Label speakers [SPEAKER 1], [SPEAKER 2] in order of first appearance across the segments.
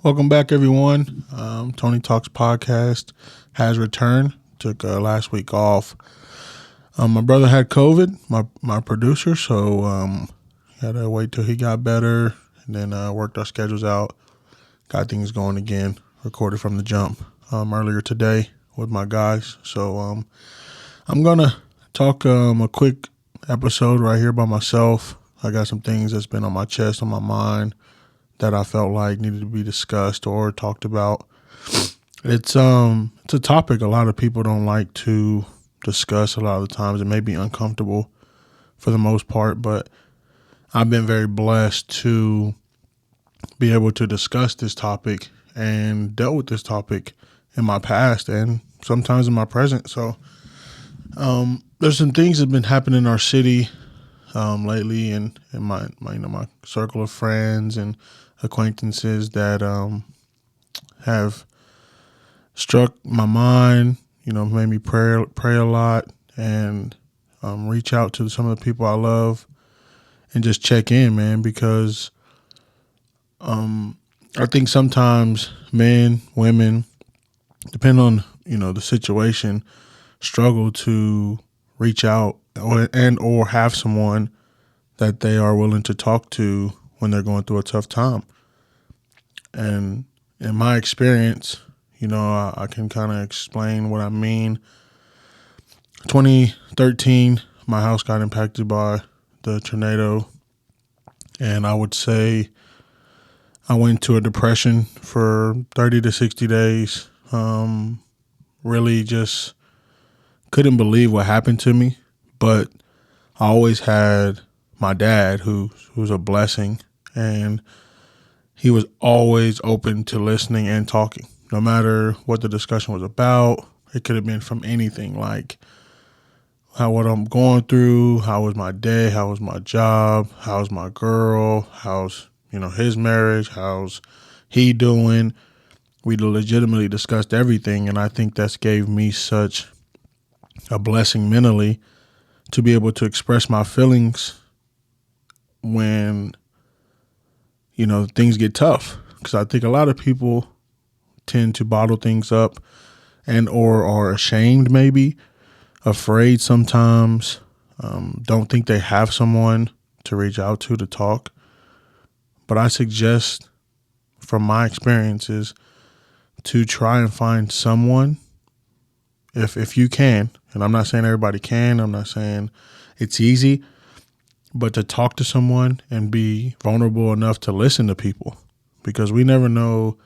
[SPEAKER 1] Welcome back, everyone. Tony Talks podcast has returned. Took last week off. My brother had COVID, my producer, so had to wait till he got better, and then worked our schedules out, got things going again. Recorded from the jump earlier today with my guys. So I'm gonna talk a quick episode right here by myself. I got some things that's been on my chest, on my mind, that I felt like needed to be discussed or talked about. It's a topic a lot of people don't like to discuss a lot of the times. It may be uncomfortable for the most part, but I've been very blessed to be able to discuss this topic and dealt with this topic in my past and sometimes in my present. So there's some things that have been happening in our city lately, and in my circle of friends and acquaintances that have struck my mind. Made me pray a lot, and reach out to some of the people I love and just check in, man, because I think sometimes men, women, depending on the situation, struggle to reach out or have someone that they are willing to talk to when they're going through a tough time. And in my experience, I can kind of explain what I mean. 2013, my house got impacted by the tornado, and I would say I went into a depression for 30 to 60 days. Really just couldn't believe what happened to me, but I always had my dad, who's a blessing, and he was always open to listening and talking, no matter what the discussion was about. It could have been from anything, like what I'm going through, how was my day, how was my job, how's my girl, how's his marriage, how's he doing. We legitimately discussed everything, and I think that's gave me such a blessing mentally to be able to express my feelings when things get tough, because I think a lot of people tend to bottle things up and or are ashamed, maybe afraid sometimes, don't think they have someone to reach out to talk. But I suggest, from my experiences, to try and find someone, if you can. And I'm not saying everybody can, I'm not saying it's easy, but to talk to someone and be vulnerable enough to listen to people, because we never know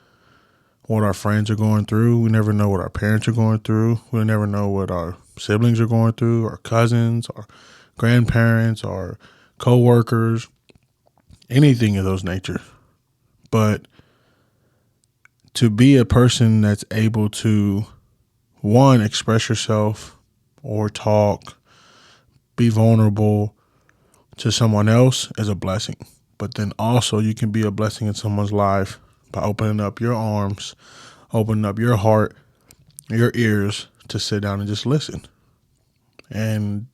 [SPEAKER 1] what our friends are going through. We never know what our parents are going through. We never know what our siblings are going through, our cousins, our grandparents, our coworkers, anything of those nature. But to be a person that's able to, one, express yourself or talk, be vulnerable to someone else is a blessing. But then also you can be a blessing in someone's life by opening up your arms, opening up your heart, your ears to sit down and just listen. And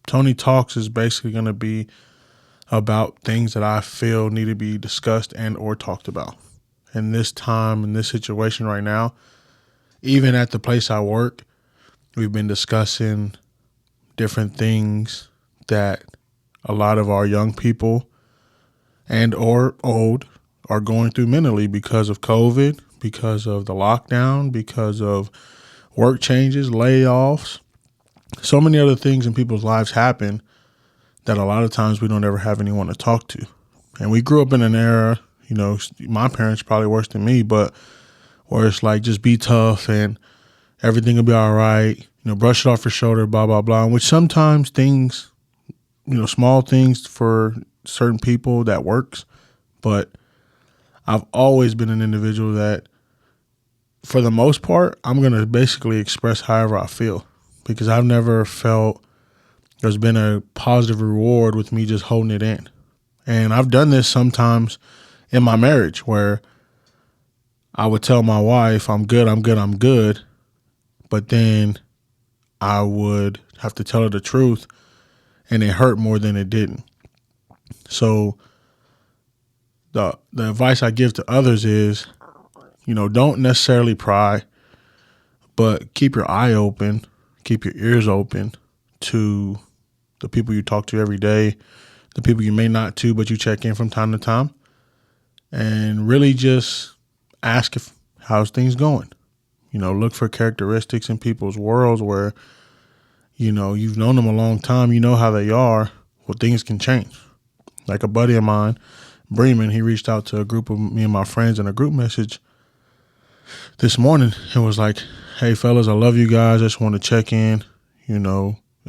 [SPEAKER 1] Tony Talks is basically going to be about things that I feel need to be discussed and or talked about. In this time, in this situation right now, even at the place I work, we've been discussing different things that a lot of our young people and or old are going through mentally because of COVID, because of the lockdown, because of work changes, layoffs. So many other things in people's lives happen that a lot of times we don't ever have anyone to talk to. And we grew up in an era, my parents probably worse than me, but where it's like, just be tough and everything will be all right. Brush it off your shoulder, blah, blah, blah. Which sometimes things, small things for certain people that works. But I've always been an individual that, for the most part, I'm going to basically express however I feel, because I've never felt there's been a positive reward with me just holding it in. And I've done this sometimes in my marriage where I would tell my wife, I'm good, I'm good, I'm good. But then I would have to tell her the truth, and it hurt more than it didn't. So the advice I give to others is, don't necessarily pry, but keep your eye open, keep your ears open to the people you talk to every day, the people you may not to, but you check in from time to time, and really just ask if how's things going. Look for characteristics in people's worlds where, you've known them a long time, you know how they are, well, things can change. Like a buddy of mine, Bremen, he reached out to a group of me and my friends in a group message this morning and was like, hey, fellas, I love you guys. I just want to check in.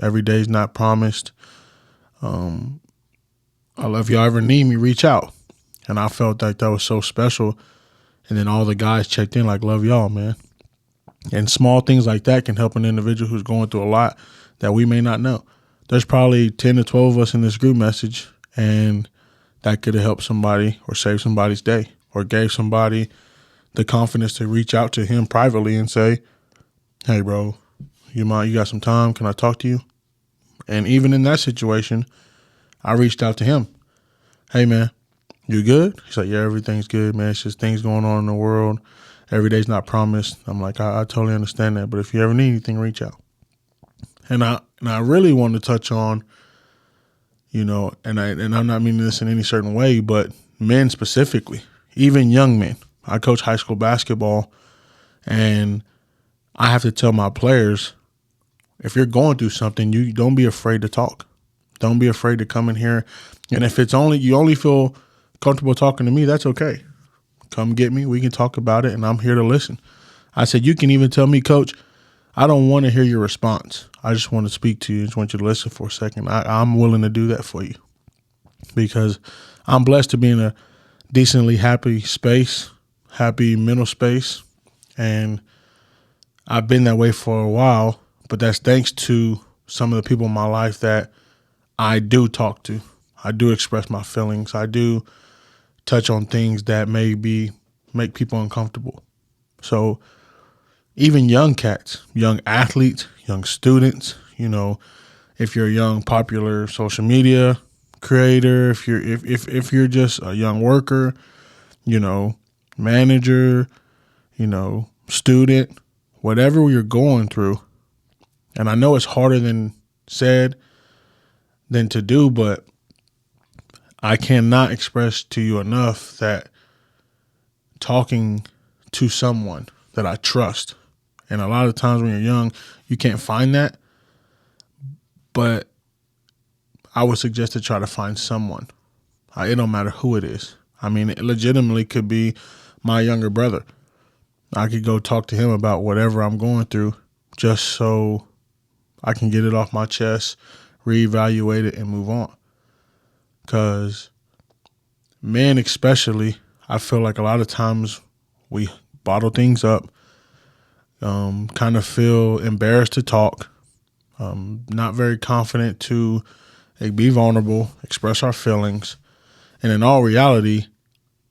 [SPEAKER 1] Every day's not promised. I love y'all ever need me, reach out. And I felt like that was so special. And then all the guys checked in like, love y'all, man. And small things like that can help an individual who's going through a lot that we may not know. There's probably 10 to 12 of us in this group message, and that could have helped somebody or saved somebody's day or gave somebody the confidence to reach out to him privately and say, hey, bro, you got some time? Can I talk to you? And even in that situation, I reached out to him. Hey, man, you good? He's like, yeah, everything's good, man. It's just things going on in the world. Every day's not promised. I'm like, I totally understand that. But if you ever need anything, reach out. And I really want to touch on, and I'm not meaning this in any certain way, but men specifically, even young men. I coach high school basketball, and I have to tell my players, if you're going through something, you don't be afraid to talk. Don't be afraid to come in here. And if you only feel comfortable talking to me, that's okay. Come get me. We can talk about it, and I'm here to listen. I said, you can even tell me, Coach, I don't want to hear your response. I just want to speak to you. I just want you to listen for a second. I'm willing to do that for you because I'm blessed to be in a decently happy space, happy mental space, and I've been that way for a while, but that's thanks to some of the people in my life that I do talk to. I do express my feelings. I do touch on things that maybe make people uncomfortable. So even young cats, young athletes, young students, if you're a young popular social media creator, if you're just a young worker, manager, student, whatever you're going through. And I know it's harder than said than to do, but I cannot express to you enough that talking to someone that I trust, and a lot of times when you're young, you can't find that, but I would suggest to try to find someone. It don't matter who it is. I mean, it legitimately could be my younger brother. I could go talk to him about whatever I'm going through just so I can get it off my chest, reevaluate it, and move on. Because men especially, I feel like a lot of times we bottle things up, kind of feel embarrassed to talk, not very confident to be vulnerable, express our feelings. And in all reality,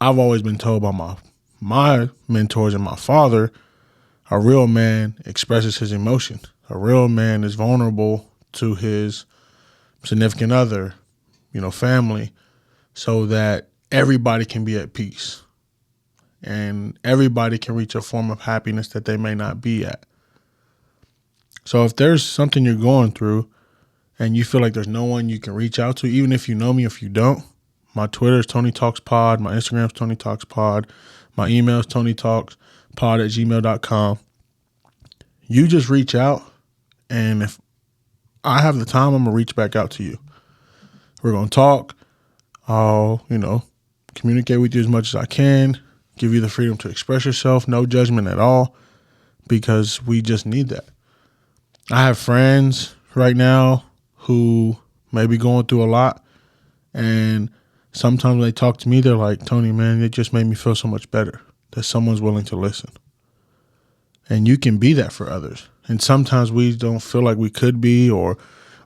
[SPEAKER 1] I've always been told by my mentors and my father, a real man expresses his emotions. A real man is vulnerable to his significant other, family, so that everybody can be at peace and everybody can reach a form of happiness that they may not be at. So if there's something you're going through and you feel like there's no one you can reach out to, even if you know me, if you don't, my Twitter is Tony Talks Pod. My Instagram is Tony Talks Pod. My email is TonyTalksPod@gmail.com. You just reach out, and if I have the time, I'm going to reach back out to you. We're going to talk. I'll, communicate with you as much as I can, give you the freedom to express yourself, no judgment at all, because we just need that. I have friends right now who may be going through a lot, and sometimes when they talk to me, they're like, Tony, man, it just made me feel so much better that someone's willing to listen. And you can be that for others. And sometimes we don't feel like we could be, or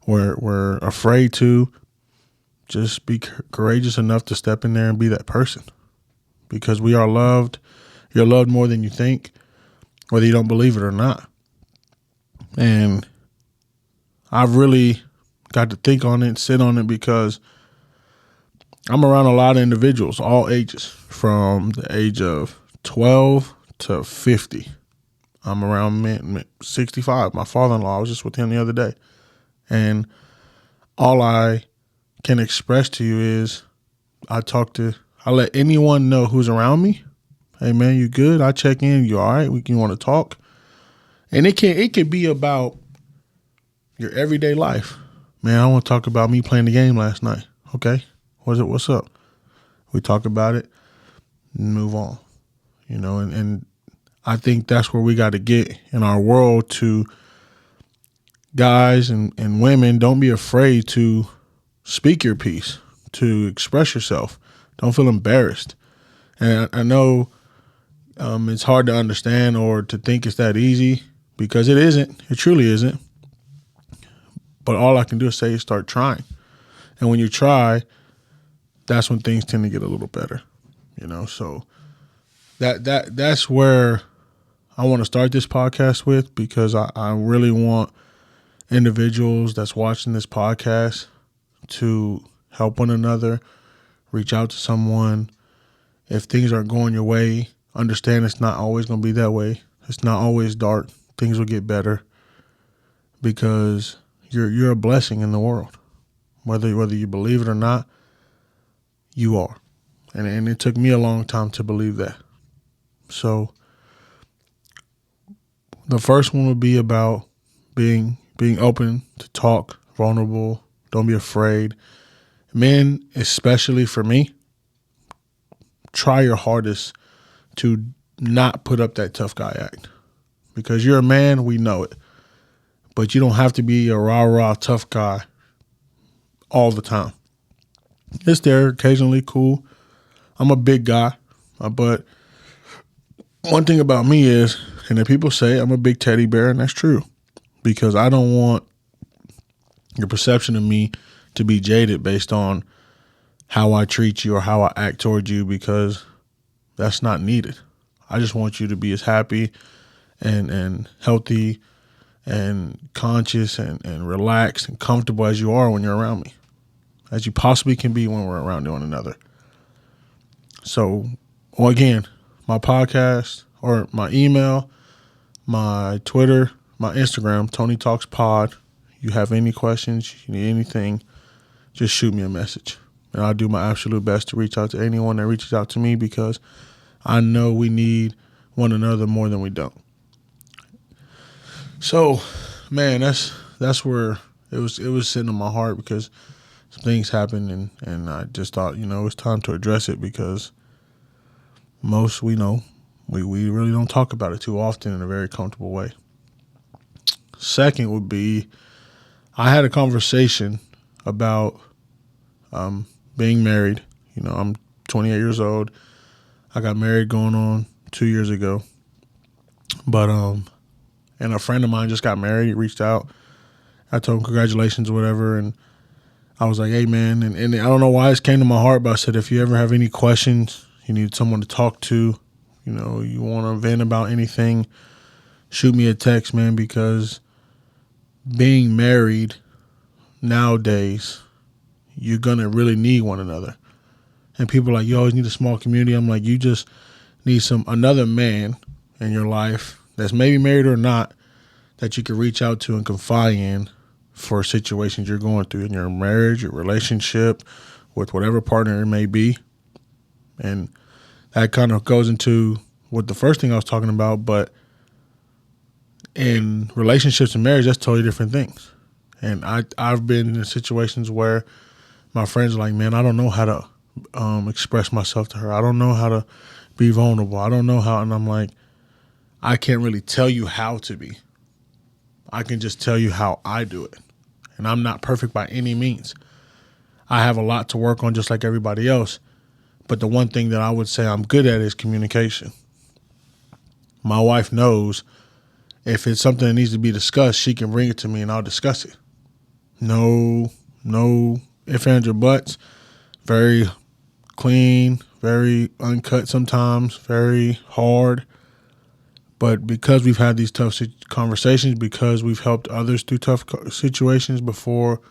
[SPEAKER 1] we're afraid to. Just be courageous enough to step in there and be that person, because we are loved. You're loved more than you think, whether you don't believe it or not. And I've really got to think on it, sit on it, because I'm around a lot of individuals, all ages, from the age of 12 to 50. I'm around 65. My father-in-law, I was just with him the other day. And all I can express to you is I let anyone know who's around me. Hey, man, you good? I check in. You all right? You want to talk? And it can be about your everyday life. Man, I want to talk about me playing the game last night. Okay. What's up? We talk about it and move on. And I think that's where we got to get in our world to guys and women. Don't be afraid to speak your piece, to express yourself. Don't feel embarrassed. And I know it's hard to understand or to think it's that easy because it isn't. It truly isn't. But all I can do is say start trying. And when you try, that's when things tend to get a little better. So that's where I want to start this podcast with, because I really want individuals that's watching this podcast to help one another, reach out to someone. If things aren't going your way, understand it's not always going to be that way. It's not always dark. Things will get better because you're a blessing in the world. Whether you believe it or not, you are. And it took me a long time to believe that. So the first one would be about being open to talk, vulnerable. Don't be afraid. Men, especially for me, try your hardest to not put up that tough guy act. Because you're a man, we know it. But you don't have to be a rah-rah tough guy all the time. It's there occasionally, cool. I'm a big guy, but one thing about me is, and that people say I'm a big teddy bear, and that's true, because I don't want your perception of me to be jaded based on how I treat you or how I act towards you, because that's not needed. I just want you to be as happy and healthy and conscious and relaxed and comfortable as you are when you're around me, as you possibly can be when we're around one another. So, again, my podcast or my email, my Twitter, my Instagram, Tony Talks Pod. You have any questions, you need anything, just shoot me a message. And I'll do my absolute best to reach out to anyone that reaches out to me, because I know we need one another more than we don't. So, man, that's where it was sitting on my heart, because some things happened and I just thought, it's time to address it, because most we really don't talk about it too often in a very comfortable way. Second would be, I had a conversation about being married. I'm 28 years old. I got married going on 2 years ago. But and a friend of mine just got married. He reached out. I told him congratulations or whatever, and I was like, hey, man, and I don't know why this came to my heart, but I said, if you ever have any questions, you need someone to talk to, you want to vent about anything, shoot me a text, man, because being married nowadays, you're going to really need one another. And people are like, you always need a small community. I'm like, you just need another man in your life that's maybe married or not, that you can reach out to and confide in for situations you're going through in your marriage, your relationship, with whatever partner it may be. And that kind of goes into what the first thing I was talking about, but in relationships and marriage, that's totally different things. And I've been in situations where my friends are like, man, I don't know how to express myself to her. I don't know how to be vulnerable. I don't know how. And I'm like, I can't really tell you how to be. I can just tell you how I do it. And I'm not perfect by any means. I have a lot to work on just like everybody else. But the one thing that I would say I'm good at is communication. My wife knows if it's something that needs to be discussed, she can bring it to me and I'll discuss it. No ifs, ands, or buts. Very clean, very uncut sometimes, very hard. But because we've had these tough conversations, because we've helped others through tough situations before,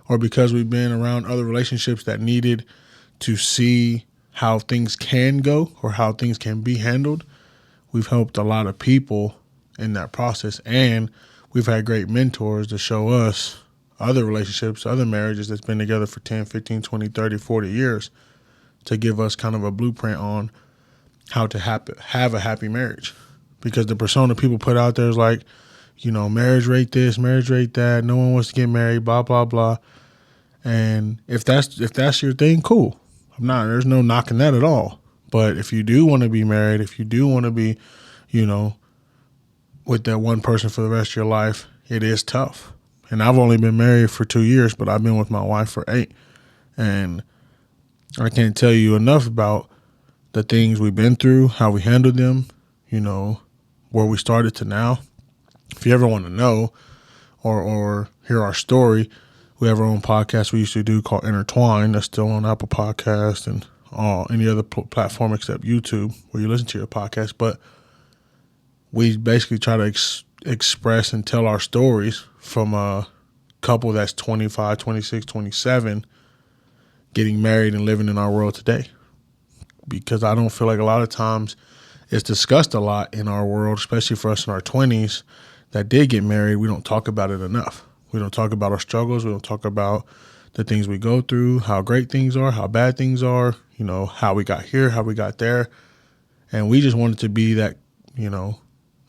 [SPEAKER 1] or because we've been around other relationships that needed to see how things can go or how things can be handled, we've helped a lot of people in that process, and we've had great mentors to show us other relationships, other marriages that's been together for 10, 15, 20, 30, 40 years to give us kind of a blueprint on how to have a happy marriage. Because the persona people put out there is like, marriage rate this, marriage rate that, no one wants to get married, blah, blah, blah. And if that's your thing, cool. There's no knocking that at all. But if you do want to be married, if you do want to be, with that one person for the rest of your life, it is tough. And I've only been married for 2 years, but I've been with my wife for 8. And I can't tell you enough about the things we've been through, how we handled them, where we started to now. If you ever want to know or hear our story, we have our own podcast we used to do called Intertwined. That's still on Apple Podcasts and any other platform except YouTube where you listen to your podcast. But we basically try to express and tell our stories from a couple that's 25, 26, 27, getting married and living in our world today. Because I don't feel like a lot of times it's discussed a lot in our world, especially for us in our 20s that did get married. We don't talk about it enough. We don't talk about our struggles. We don't talk about the things we go through, how great things are, how bad things are, how we got here, how we got there. And we just wanted to be that,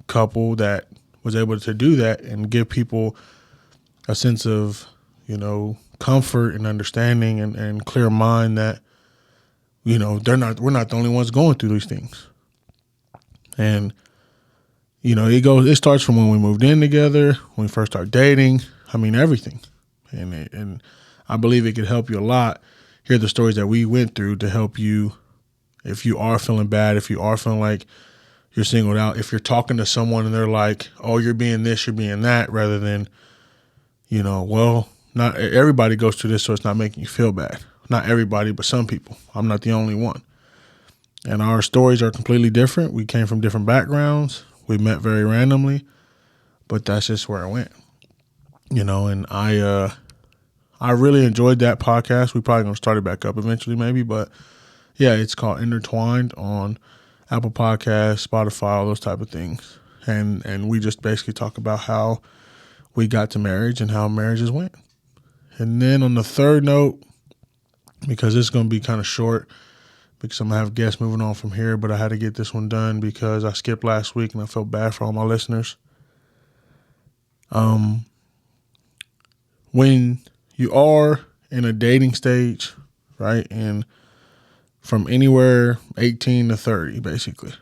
[SPEAKER 1] couple that was able to do that and give people a sense of, comfort and understanding and clear mind that, we're not the only ones going through these things. And, it starts from when we moved in together, when we first started dating. I mean, everything. And I believe it could help you a lot, hear the stories that we went through to help you if you are feeling bad, if you are feeling like you're singled out, if you're talking to someone and they're like, oh, you're being this, you're being that, rather than, well, not everybody goes through this, so it's not making you feel bad. Not everybody, but some people. I'm not the only one. And our stories are completely different. We came from different backgrounds. We met very randomly, but that's just where it went. And I really enjoyed that podcast. We're probably going to start it back up eventually maybe, but yeah, it's called Intertwined on Apple Podcasts, Spotify, all those type of things. And we just basically talk about how we got to marriage and how marriages went. And then on the third note, because it's going to be kind of short, because I'm going to have guests moving on from here, but I had to get this one done because I skipped last week and I felt bad for all my listeners. When you are in a dating stage, right, and from anywhere 18 to 30, basically,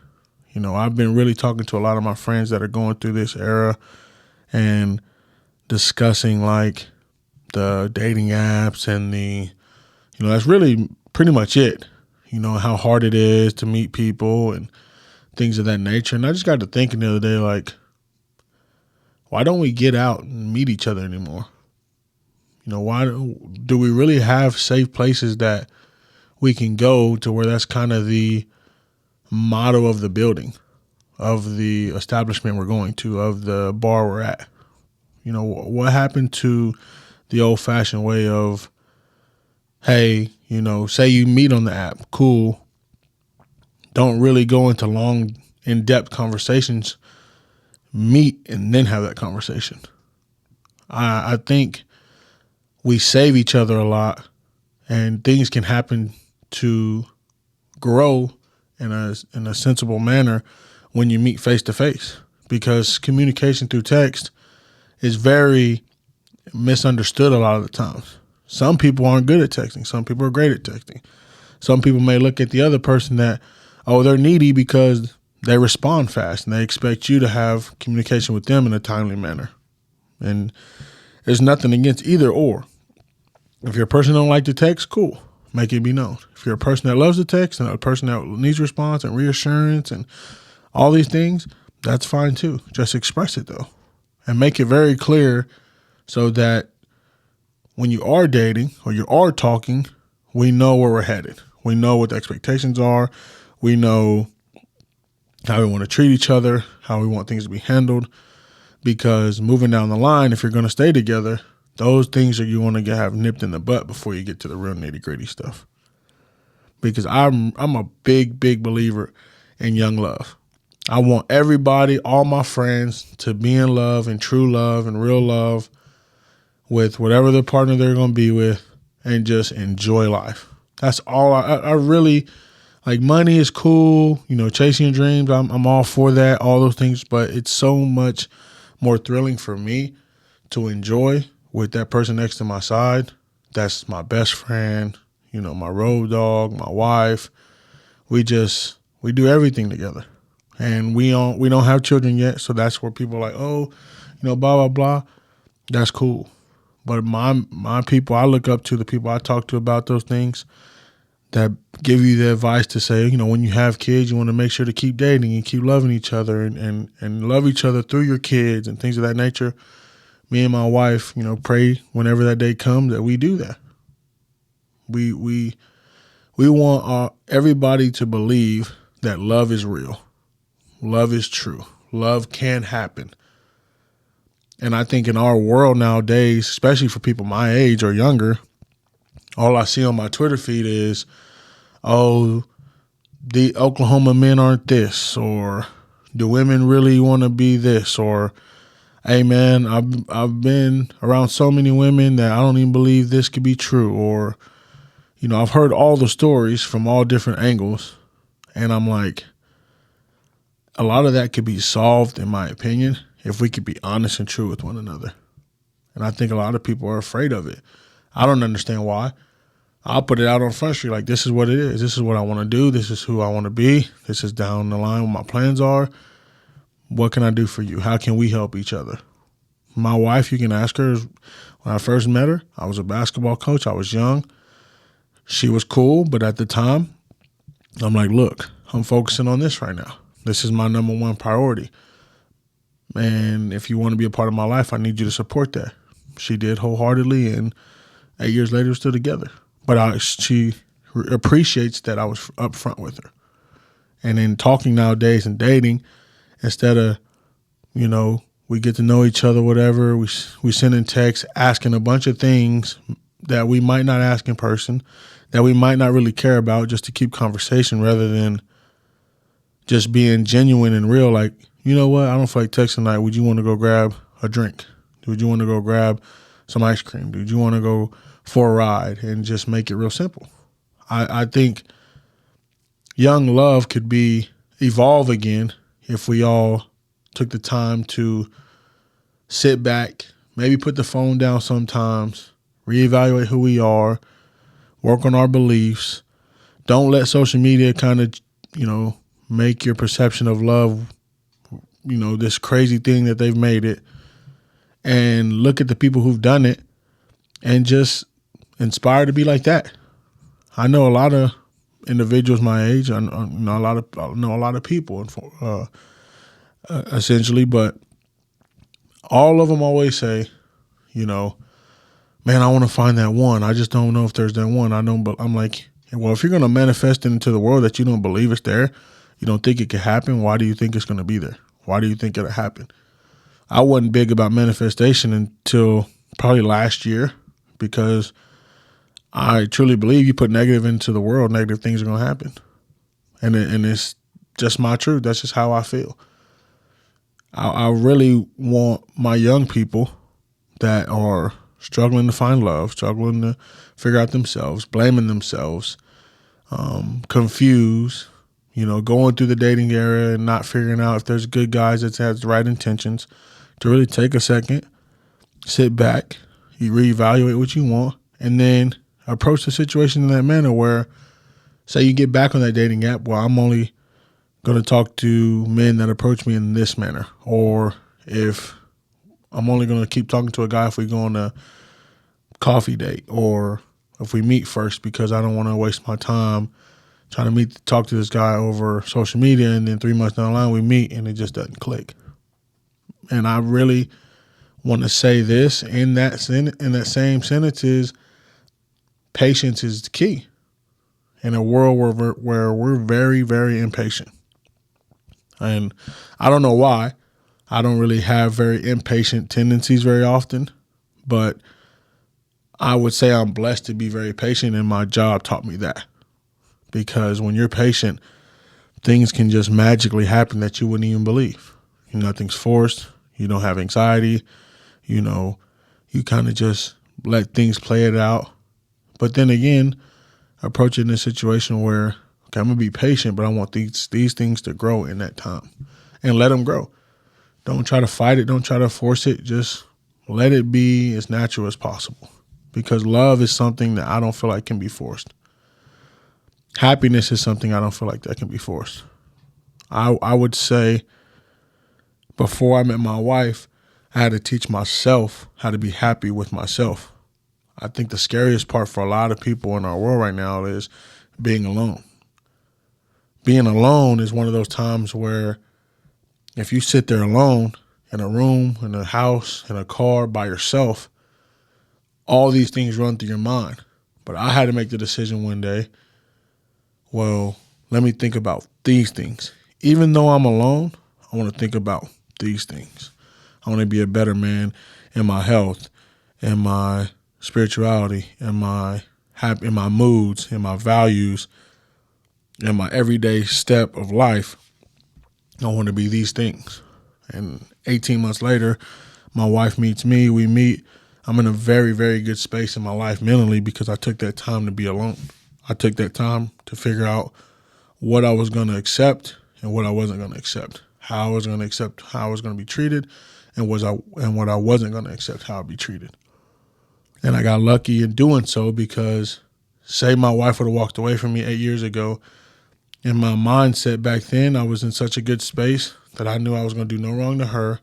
[SPEAKER 1] I've been really talking to a lot of my friends that are going through this era and discussing like the dating apps and that's really pretty much it. How hard it is to meet people and things of that nature. And I just got to thinking the other day, like, why don't we get out and meet each other anymore? Why do we really have safe places that we can go to where that's kind of the motto of the building, of the establishment we're going to, of the bar we're at? What happened to the old-fashioned way of, hey, say you meet on the app, cool, don't really go into long, in-depth conversations, meet and then have that conversation. I think we save each other a lot, and things can happen to grow in a sensible manner when you meet face to face, because communication through text is very misunderstood a lot of the times. Some people aren't good at texting. Some people are great at texting. Some people may look at the other person that, oh, they're needy because they respond fast and they expect you to have communication with them in a timely manner. And there's nothing against either or. If you're a person that don't like to text, cool, make it be known. If you're a person that loves to text and a person that needs response and reassurance and all these things, that's fine too. Just express it though, and make it very clear so that when you are dating or you are talking, we know where we're headed. We know what the expectations are. We know how we want to treat each other, how we want things to be handled. Because moving down the line, if you're going to stay together, those things are you want to have nipped in the butt before you get to the real nitty gritty stuff. Because I'm a big believer in young love. I want everybody, all my friends, to be in love and true love and real love with whatever the partner they're going to be with, and just enjoy life. That's all. I really like. Money is cool, chasing your dreams. I'm all for that, all those things. But it's so much more thrilling for me to enjoy with that person next to my side. That's my best friend, my road dog, my wife. We do everything together. And we don't have children yet, so that's where people are like, oh, blah, blah, blah. That's cool. But my people, I look up to the people I talk to about those things that give you the advice to say, when you have kids, you want to make sure to keep dating and keep loving each other and love each other through your kids and things of that nature. Me and my wife, pray whenever that day comes that we do that. We want everybody to believe that love is real. Love is true. Love can happen. And I think in our world nowadays, especially for people my age or younger, all I see on my Twitter feed is, oh, the Oklahoma men aren't this, or do women really want to be this, or, hey man, I've been around so many women that I don't even believe this could be true, or, I've heard all the stories from all different angles, and I'm like, a lot of that could be solved, in my opinion, if we could be honest and true with one another. And I think a lot of people are afraid of it. I don't understand why. I'll put it out on Front Street like, this is what it is. This is what I want to do. This is who I want to be. This is down the line what my plans are. What can I do for you? How can we help each other? My wife, you can ask her, when I first met her, I was a basketball coach. I was young. She was cool, but at the time, I'm like, look, I'm focusing on this right now. This is my number one priority. And if you want to be a part of my life, I need you to support that. She did wholeheartedly, and 8 years later, we're still together. But she appreciates that I was upfront with her. And in talking nowadays and dating, instead of, we get to know each other, whatever, we send in texts asking a bunch of things that we might not ask in person, that we might not really care about, just to keep conversation rather than just being genuine and real. Like, you know what? I don't feel like texting tonight. Would you want to go grab a drink? Would you want to go grab some ice cream? Would you want to go for a ride? And just make it real simple. I think young love could evolve again if we all took the time to sit back, maybe put the phone down sometimes, reevaluate who we are, work on our beliefs. Don't let social media kind of, make your perception of love, this crazy thing that they've made it, and look at the people who've done it and just inspire to be like that. I know a lot of individuals my age. I know a lot of people, essentially, but all of them always say, man, I want to find that one. I just don't know if there's that one. I don't, but I'm like, well, if you're going to manifest it into the world that you don't believe it's there, you don't think it could happen, why do you think it's going to be there? Why do you think it'll happen? I wasn't big about manifestation until probably last year, because I truly believe you put negative into the world, negative things are going to happen. And it's just my truth. That's just how I feel. I really want my young people that are struggling to find love, struggling to figure out themselves, blaming themselves, confused, going through the dating era and not figuring out if there's good guys that has the right intentions, to really take a second, sit back, you reevaluate what you want, and then approach the situation in that manner where, say you get back on that dating app, well, I'm only going to talk to men that approach me in this manner. Or if I'm only going to keep talking to a guy if we go on a coffee date, or if we meet first, because I don't want to waste my time trying to talk to this guy over social media, and then 3 months down the line we meet and it just doesn't click. And I really want to say this in that same sentence is, patience is the key in a world where we're very, very impatient. And I don't know why. I don't really have very impatient tendencies very often, but I would say I'm blessed to be very patient, and my job taught me that. Because when you're patient, things can just magically happen that you wouldn't even believe. Nothing's forced. You don't have anxiety. You kind of just let things play it out. But then again, approaching this situation where, okay, I'm going to be patient, but I want these things to grow in that time and let them grow. Don't try to fight it. Don't try to force it. Just let it be as natural as possible, because love is something that I don't feel like can be forced. Happiness is something I don't feel like that can be forced. I would say before I met my wife, I had to teach myself how to be happy with myself. I think the scariest part for a lot of people in our world right now is being alone. Being alone is one of those times where if you sit there alone in a room, in a house, in a car by yourself, all these things run through your mind. But I had to make the decision one day, well, let me think about these things. Even though I'm alone, I want to think about these things. I want to be a better man in my health, in my spirituality, in my moods, in my values, in my everyday step of life. I want to be these things. And 18 months later, my wife meets me, we meet. I'm in a very, very good space in my life mentally because I took that time to be alone. I took that time to figure out what I was going to accept and what I wasn't going to accept, how I was going to accept how I was going to be treated, and what I wasn't going to accept how I'd be treated. And I got lucky in doing so because, say my wife would have walked away from me 8 years ago, in my mindset back then, I was in such a good space that I knew I was going to do no wrong to her.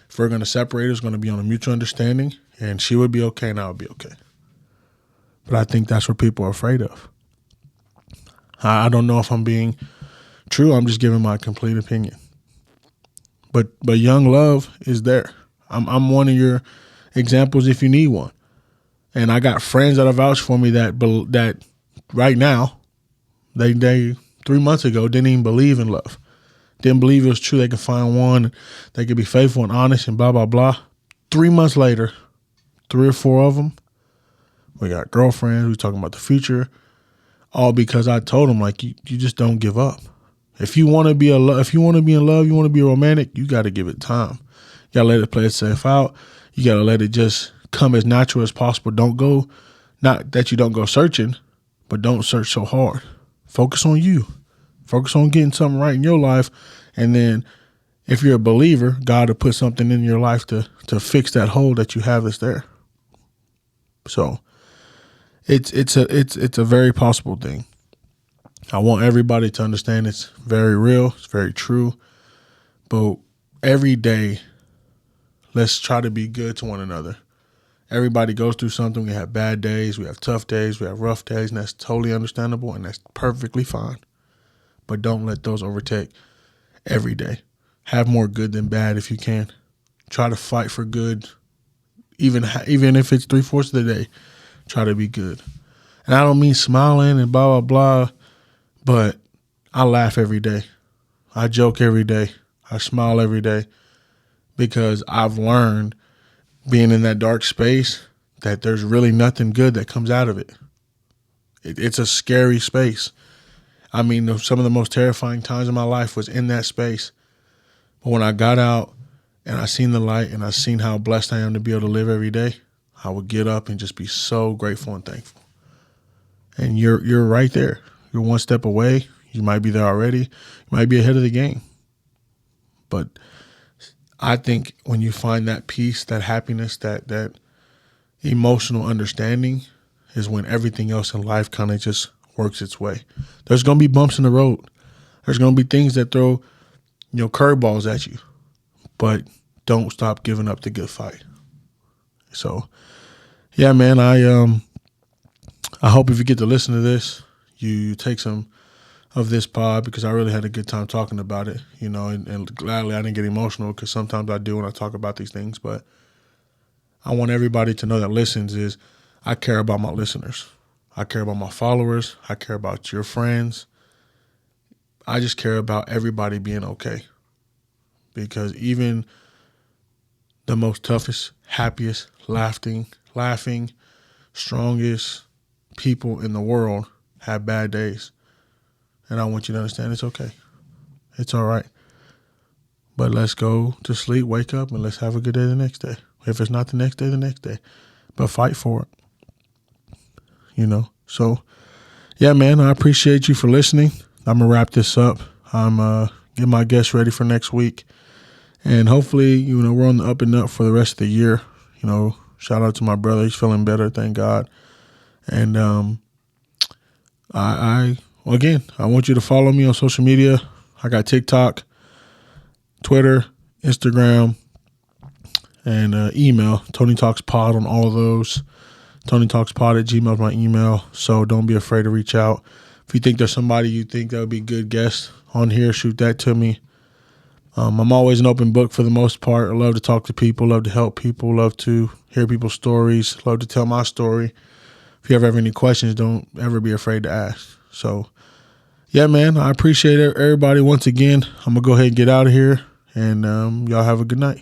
[SPEAKER 1] If we're going to separate, it was going to be on a mutual understanding, and she would be okay and I would be okay. But I think that's what people are afraid of. I don't know if I'm being true. I'm just giving my complete opinion. But young love is there. I'm one of your examples if you need one. And I got friends that have vouched for me that right now, they 3 months ago didn't even believe in love. Didn't believe it was true. They could find one, they could be faithful and honest and blah, blah, blah. 3 months later, 3 or 4 of them, we got girlfriends. We talking about the future. All because I told them, like, you just don't give up. If you want to be in love, you want to be romantic, you got to give it time. You got to let it play itself out. You got to let it just come as natural as possible. Not that you don't go searching, but don't search so hard. Focus on you. Focus on getting something right in your life. And then if you're a believer, God will put something in your life to fix that hole that you have that's there. So it's a very possible thing. I want everybody to understand it's very real. It's very true. But every day, let's try to be good to one another. Everybody goes through something. We have bad days. We have tough days. We have rough days. And that's totally understandable. And that's perfectly fine. But don't let those overtake every day. Have more good than bad if you can. Try to fight for good. Even if it's 3/4 of the day, try to be good. And I don't mean smiling and blah, blah, blah. But I laugh every day. I joke every day. I smile every day. Because I've learned, being in that dark space, that there's really nothing good that comes out of it. It's a scary space. I mean, some of the most terrifying times in my life was in that space. But when I got out and I seen the light and I seen how blessed I am to be able to live every day, I would get up and just be so grateful and thankful. And you're right there. You're one step away. You might be there already. You might be ahead of the game. But I think when you find that peace, that happiness, that emotional understanding is when everything else in life kind of just works its way. There's going to be bumps in the road. There's going to be things that throw, curveballs at you. But don't stop giving up the good fight. So, yeah, man, I hope if you get to listen to this, you take some of this pod, because I really had a good time talking about it, and gladly I didn't get emotional, because sometimes I do when I talk about these things. But I want everybody to know that listens is I care about my listeners. I care about my followers. I care about your friends. I just care about everybody being okay. Because even the most toughest, happiest, laughing, strongest people in the world have bad days. And I want you to understand it's okay. It's all right. But let's go to sleep, wake up, and let's have a good day the next day. If it's not the next day, the next day. But fight for it. So, yeah, man, I appreciate you for listening. I'm going to wrap this up. I'm get my guests ready for next week. And hopefully, we're on the up and up for the rest of the year. Shout out to my brother. He's feeling better, thank God. And I want you to follow me on social media. I got TikTok, Twitter, Instagram, and email. Tony Talks Pod on all of those. TonyTalksPod@gmail is my email. So don't be afraid to reach out. If you think there's somebody you think that would be a good guest on here, shoot that to me. I'm always an open book for the most part. I love to talk to people, love to help people, love to hear people's stories, love to tell my story. If you ever have any questions, don't ever be afraid to ask. So, yeah, man, I appreciate everybody once again. I'm going to go ahead and get out of here, and y'all have a good night.